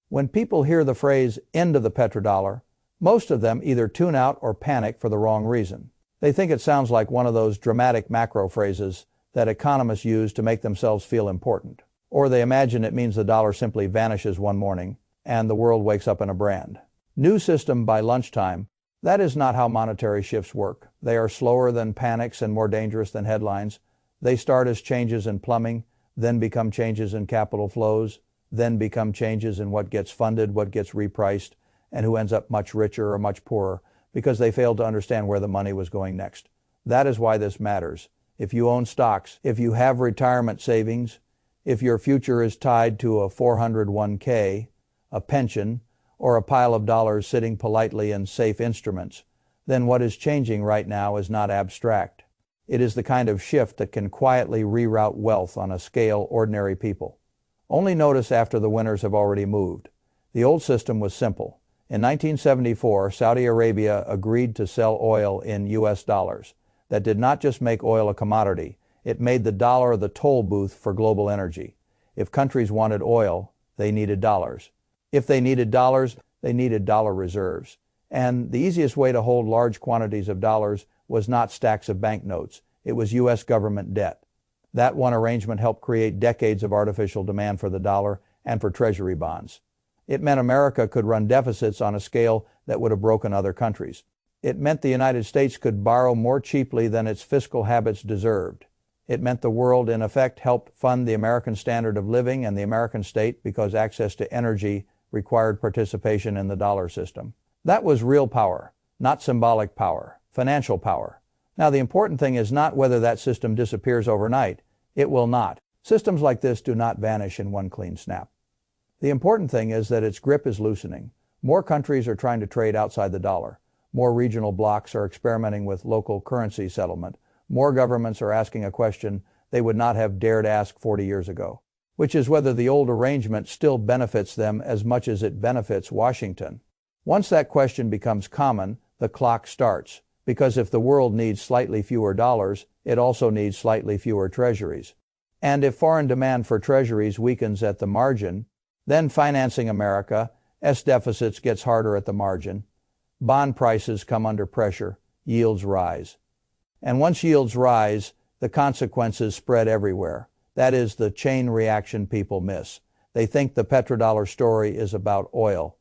When people hear the phrase "end of the petrodollar," most of them either tune out or panic for the wrong reason. They think it sounds like one of those dramatic macro phrases that economists use to make themselves feel important. Or they imagine it means the dollar simply vanishes one morning and the world wakes up in a brand new system by lunchtime. That is not how monetary shifts work. They are slower than panics and more dangerous than headlines. They start as changes in plumbing, then become changes in capital flows, then become changes in what gets funded, what gets repriced, and who ends up much richer or much poorer because they failed to understand where the money was going next. That is why this matters. If you own stocks, if you have retirement savings, if your future is tied to a 401k, a pension, or a pile of dollars sitting politely in safe instruments, then what is changing right now is not abstract. It is the kind of shift that can quietly reroute wealth on a scale ordinary people only notice after the winners have already moved. The old system was simple. In 1974, Saudi Arabia agreed to sell oil in US dollars. That did not just make oil a commodity, it made the dollar the toll booth for global energy. If countries wanted oil, they needed dollars. If they needed dollars, they needed dollar reserves. And the easiest way to hold large quantities of dollars was not stacks of banknotes. It was U.S. government debt. That one arrangement helped create decades of artificial demand for the dollar and for Treasury bonds. It meant America could run deficits on a scale that would have broken other countries. It meant the United States could borrow more cheaply than its fiscal habits deserved. It meant the world, in effect, helped fund the American standard of living and the American state because access to energy required participation in the dollar system. That was real power, not symbolic power, financial power. Now, the important thing is not whether that system disappears overnight. It will not. Systems like this do not vanish in one clean snap. The important thing is that its grip is loosening. More countries are trying to trade outside the dollar. More regional blocs are experimenting with local currency settlement. More governments are asking a question they would not have dared ask 40 years ago, which is whether the old arrangement still benefits them as much as it benefits Washington. Once that question becomes common, the clock starts, because if the world needs slightly fewer dollars, it also needs slightly fewer treasuries. And if foreign demand for treasuries weakens at the margin, then financing America's deficits gets harder at the margin. Bond prices come under pressure, yields rise. And once yields rise, the consequences spread everywhere. That is the chain reaction people miss. They think the petrodollar story is about oil.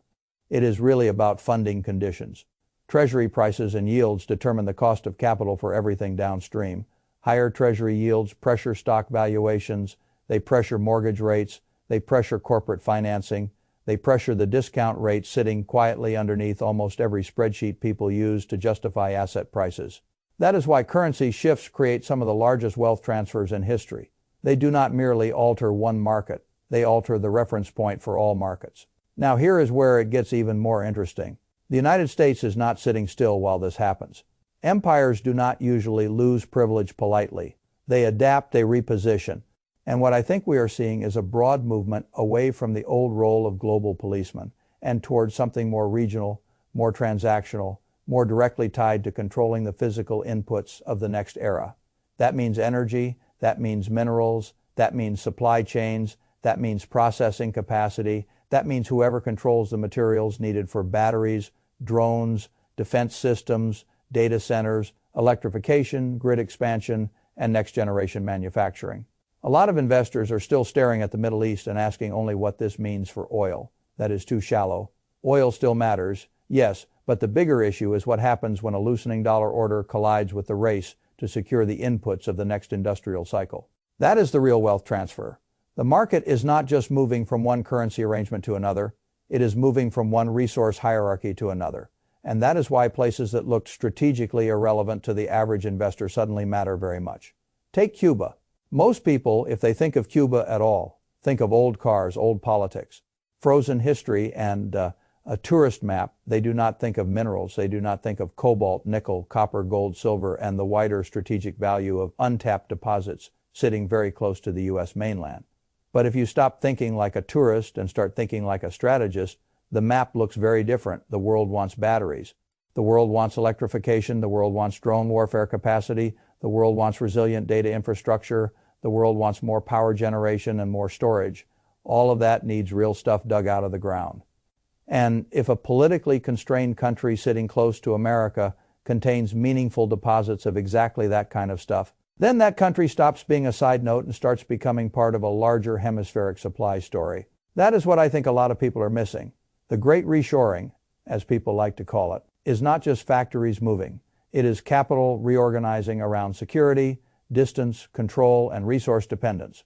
It is really about funding conditions. Treasury prices and yields determine the cost of capital for everything downstream. Higher treasury yields pressure stock valuations, they pressure mortgage rates, they pressure corporate financing, they pressure the discount rate sitting quietly underneath almost every spreadsheet people use to justify asset prices. That is why currency shifts create some of the largest wealth transfers in history. They do not merely alter one market, they alter the reference point for all markets. Now here is where it gets even more interesting. The United States is not sitting still while this happens. Empires do not usually lose privilege politely. They adapt, they reposition. And what I think we are seeing is a broad movement away from the old role of global policeman and towards something more regional, more transactional, more directly tied to controlling the physical inputs of the next era. That means energy, that means minerals, that means supply chains, that means processing capacity, that means whoever controls the materials needed for batteries, drones, defense systems, data centers, electrification, grid expansion, and next-generation manufacturing. A lot of investors are still staring at the Middle East and asking only what this means for oil. That is too shallow. Oil still matters, yes, but the bigger issue is what happens when a loosening dollar order collides with the race to secure the inputs of the next industrial cycle. That is the real wealth transfer. The market is not just moving from one currency arrangement to another, it is moving from one resource hierarchy to another. And that is why places that looked strategically irrelevant to the average investor suddenly matter very much. Take Cuba. Most people, if they think of Cuba at all, think of old cars, old politics, frozen history, and a tourist map. They do not think of minerals. They do not think of cobalt, nickel, copper, gold, silver, and the wider strategic value of untapped deposits sitting very close to the U.S. mainland. But if you stop thinking like a tourist and start thinking like a strategist, the map looks very different. The world wants batteries. The world wants electrification. The world wants drone warfare capacity. The world wants resilient data infrastructure. The world wants more power generation and more storage. All of that needs real stuff dug out of the ground. And if a politically constrained country sitting close to America contains meaningful deposits of exactly that kind of stuff, then that country stops being a side note and starts becoming part of a larger hemispheric supply story. That is what I think a lot of people are missing. The great reshoring, as people like to call it, is not just factories moving. It is capital reorganizing around security, distance, control, and resource dependence.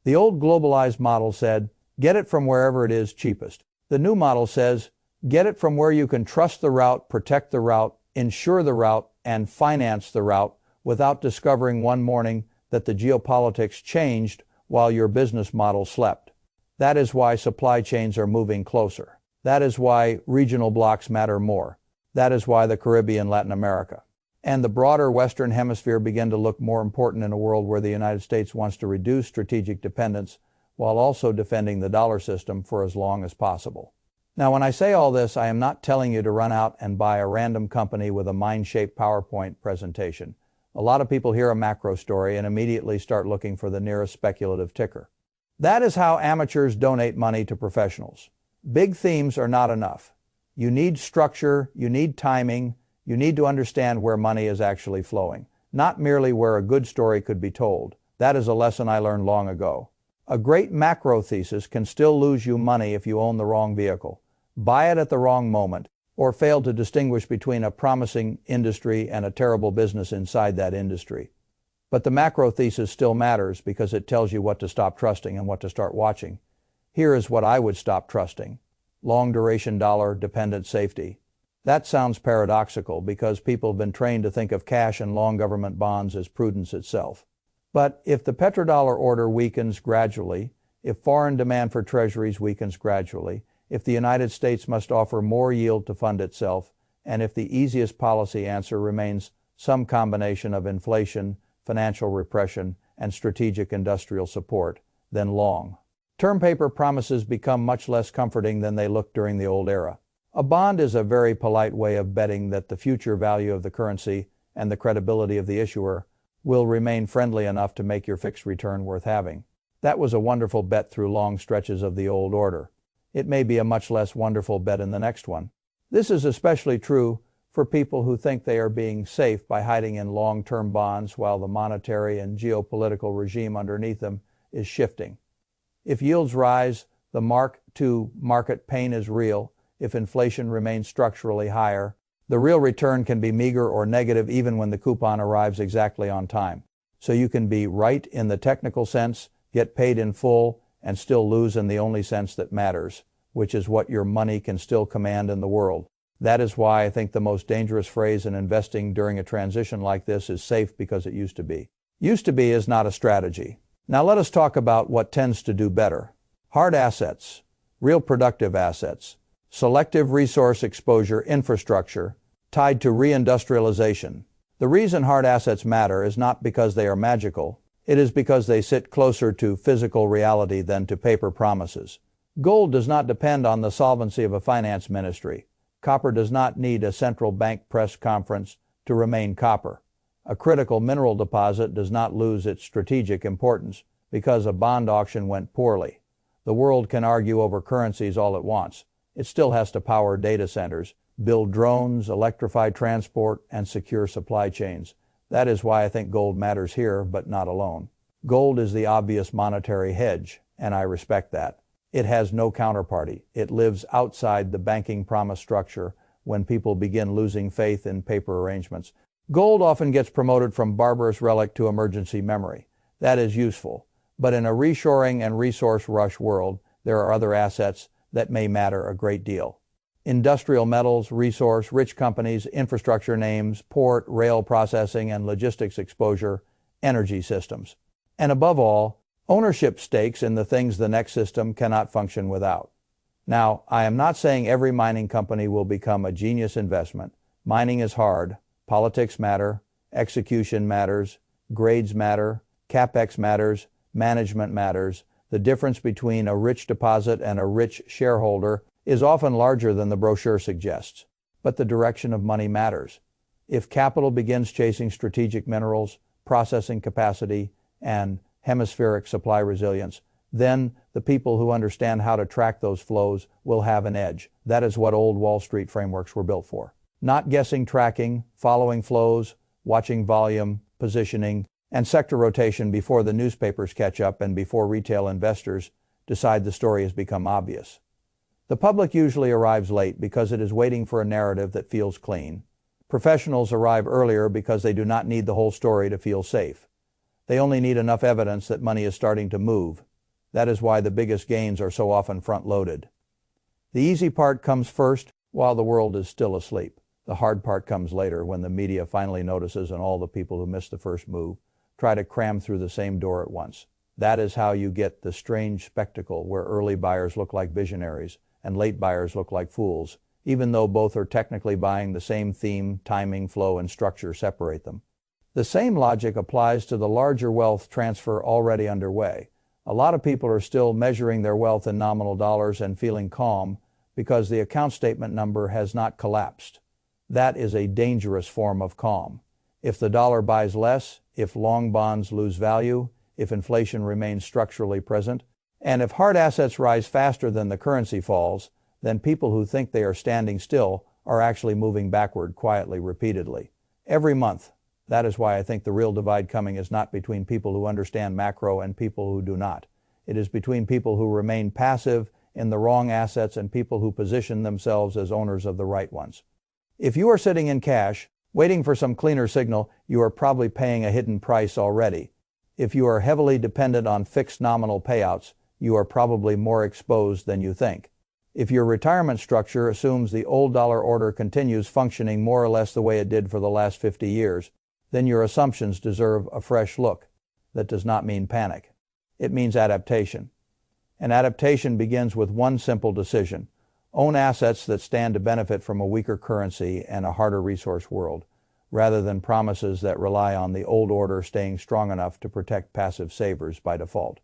The old globalized model said, get it from wherever it is cheapest. The new model says, get it from where you can trust the route, protect the route, insure the route, and finance the route without discovering one morning that the geopolitics changed while your business model slept. That is why supply chains are moving closer. That is why regional blocks matter more. That is why the Caribbean, Latin America, and the broader Western Hemisphere begin to look more important in a world where the United States wants to reduce strategic dependence while also defending the dollar system for as long as possible. Now, when I say all this, I am not telling you to run out and buy a random company with a mind-shaped PowerPoint presentation. A lot of people hear a macro story and immediately start looking for the nearest speculative ticker. That is how amateurs donate money to professionals. Big themes are not enough. You need structure, you need timing, you need to understand where money is actually flowing, not merely where a good story could be told. That is a lesson I learned long ago. A great macro thesis can still lose you money if you own the wrong vehicle, buy it at the wrong moment, or fail to distinguish between a promising industry and a terrible business inside that industry. But the macro thesis still matters because it tells you what to stop trusting and what to start watching. Here is what I would stop trusting. Long-duration dollar-dependent safety. That sounds paradoxical because people have been trained to think of cash and long government bonds as prudence itself. But if the petrodollar order weakens gradually, if foreign demand for treasuries weakens gradually, if the United States must offer more yield to fund itself, and if the easiest policy answer remains some combination of inflation, financial repression, and strategic industrial support, then long. Term paper promises become much less comforting than they looked during the old era. A bond is a very polite way of betting that the future value of the currency and the credibility of the issuer will remain friendly enough to make your fixed return worth having. That was a wonderful bet through long stretches of the old order. It may be a much less wonderful bet in the next one. This is especially true for people who think they are being safe by hiding in long-term bonds while the monetary and geopolitical regime underneath them is shifting. If yields rise, the mark-to-market pain is real. If inflation remains structurally higher, the real return can be meager or negative even when the coupon arrives exactly on time. So you can be right in the technical sense, get paid in full, and still lose in the only sense that matters, which is what your money can still command in the world. That is why I think the most dangerous phrase in investing during a transition like this is safe because it used to be. Used to be is not a strategy. Now let us talk about what tends to do better. Hard assets, real productive assets, selective resource exposure infrastructure tied to reindustrialization. The reason hard assets matter is not because they are magical. It is because they sit closer to physical reality than to paper promises. Gold does not depend on the solvency of a finance ministry. Copper does not need a central bank press conference to remain copper. A critical mineral deposit does not lose its strategic importance because a bond auction went poorly. The world can argue over currencies all it wants. It still has to power data centers, build drones, electrify transport, and secure supply chains. That is why I think gold matters here, but not alone. Gold is the obvious monetary hedge, and I respect that. It has no counterparty. It lives outside the banking promise structure when people begin losing faith in paper arrangements. Gold often gets promoted from barbarous relic to emergency memory. That is useful. But in a reshoring and resource rush world, there are other assets that may matter a great deal. Industrial metals, resource-rich companies, infrastructure names, port, rail processing, and logistics exposure, energy systems. And above all, ownership stakes in the things the next system cannot function without. Now, I am not saying every mining company will become a genius investment. Mining is hard. Politics matter. Execution matters. Grades matter. CapEx matters. Management matters. The difference between a rich deposit and a rich shareholder is often larger than the brochure suggests. But the direction of money matters. If capital begins chasing strategic minerals, processing capacity, and hemispheric supply resilience, then the people who understand how to track those flows will have an edge. That is what old Wall Street frameworks were built for. Not guessing tracking, following flows, watching volume, positioning, and sector rotation before the newspapers catch up and before retail investors decide the story has become obvious. The public usually arrives late because it is waiting for a narrative that feels clean. Professionals arrive earlier because they do not need the whole story to feel safe. They only need enough evidence that money is starting to move. That is why the biggest gains are so often front-loaded. The easy part comes first while the world is still asleep. The hard part comes later when the media finally notices and all the people who missed the first move try to cram through the same door at once. That is how you get the strange spectacle where early buyers look like visionaries and late buyers look like fools, even though both are technically buying the same theme, timing, flow, and structure separate them. The same logic applies to the larger wealth transfer already underway. A lot of people are still measuring their wealth in nominal dollars and feeling calm because the account statement number has not collapsed. That is a dangerous form of calm. If the dollar buys less, if long bonds lose value, if inflation remains structurally present, and if hard assets rise faster than the currency falls, then people who think they are standing still are actually moving backward quietly, repeatedly. Every month. That is why I think the real divide coming is not between people who understand macro and people who do not. It is between people who remain passive in the wrong assets and people who position themselves as owners of the right ones. If you are sitting in cash, waiting for some cleaner signal, you are probably paying a hidden price already. If you are heavily dependent on fixed nominal payouts, you are probably more exposed than you think. If your retirement structure assumes the old dollar order continues functioning more or less the way it did for the last 50 years, then your assumptions deserve a fresh look. That does not mean panic. It means adaptation. And adaptation begins with one simple decision. Own assets that stand to benefit from a weaker currency and a harder resource world, rather than promises that rely on the old order staying strong enough to protect passive savers by default.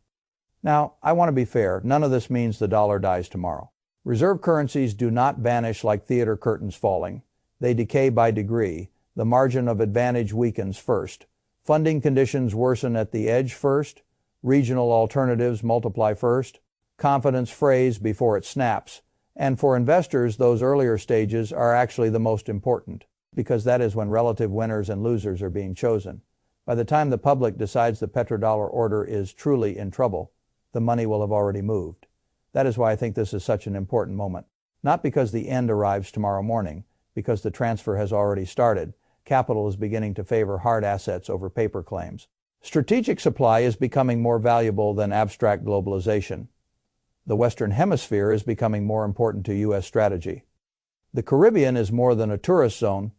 Now, I want to be fair. None of this means the dollar dies tomorrow. Reserve currencies do not vanish like theater curtains falling. They decay by degree. The margin of advantage weakens first. Funding conditions worsen at the edge first. Regional alternatives multiply first. Confidence frays before it snaps. And for investors, those earlier stages are actually the most important, because that is when relative winners and losers are being chosen. By the time the public decides the petrodollar order is truly in trouble, the money will have already moved. That is why I think this is such an important moment. Not because the end arrives tomorrow morning, because the transfer has already started. Capital is beginning to favor hard assets over paper claims. Strategic supply is becoming more valuable than abstract globalization. The Western Hemisphere is becoming more important to U.S. strategy. The Caribbean is more than a tourist zone.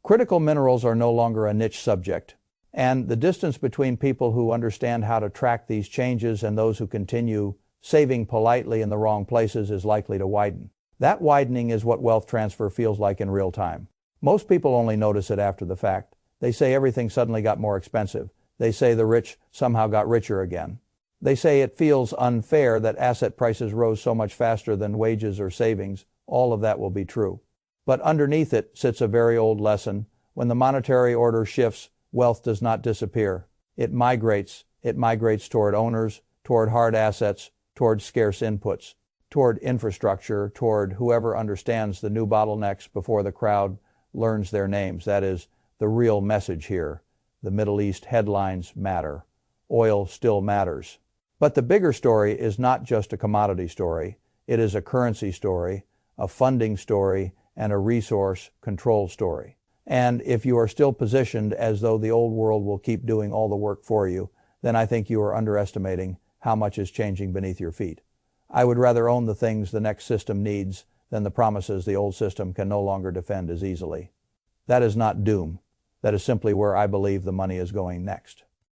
Critical minerals are no longer a niche subject. And the distance between people who understand how to track these changes and those who continue saving politely in the wrong places is likely to widen. That widening is what wealth transfer feels like in real time. Most people only notice it after the fact. They say everything suddenly got more expensive. They say the rich somehow got richer again. They say it feels unfair that asset prices rose so much faster than wages or savings. All of that will be true. But underneath it sits a very old lesson. When the monetary order shifts, wealth does not disappear. It migrates. It migrates toward owners, toward hard assets, toward scarce inputs, toward infrastructure, toward whoever understands the new bottlenecks before the crowd learns their names. That is the real message here. The Middle East headlines matter. Oil still matters. But the bigger story is not just a commodity story. It is a currency story, a funding story, and a resource control story. And if you are still positioned as though the old world will keep doing all the work for you, then I think you are underestimating how much is changing beneath your feet. I would rather own the things the next system needs than the promises the old system can no longer defend as easily. That is not doom. That is simply where I believe the money is going next.